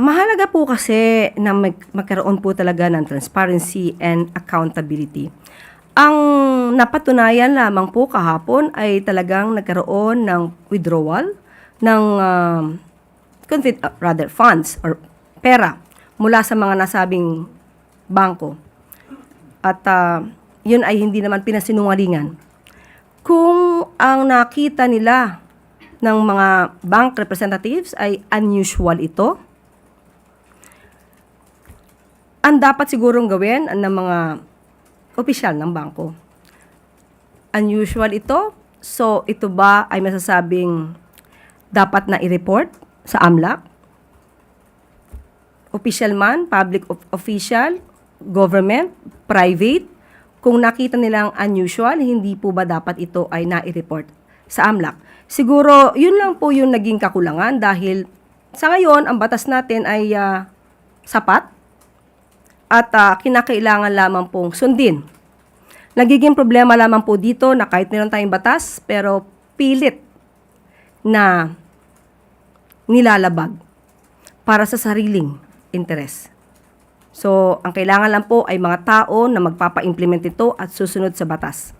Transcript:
Mahalaga po kasi na magkaroon po talaga ng transparency and accountability. Ang napatunayan lamang po kahapon ay talagang nagkaroon ng withdrawal ng funds or pera mula sa mga nasabing bangko. At yun ay hindi naman pinasinungalingan. Kung ang nakita nila ng mga bank representatives ay unusual ito, ang dapat sigurong gawin ng mga opisyal ng bangko. Unusual ito, so ito ba ay masasabing dapat na i-report sa AMLAC? Official man, public official, government, private, kung nakita nilang unusual, hindi po ba dapat ito ay na-i-report sa AMLAC? Siguro, yun lang po yung naging kakulangan dahil sa ngayon, ang batas natin ay sapat at kinakailangan lamang pong sundin. Nagiging problema lamang po dito na kahit meron tayong batas, pero pilit na nilalabag para sa sariling interes. So, ang kailangan lang po ay mga tao na magpapa-implement ito at susunod sa batas.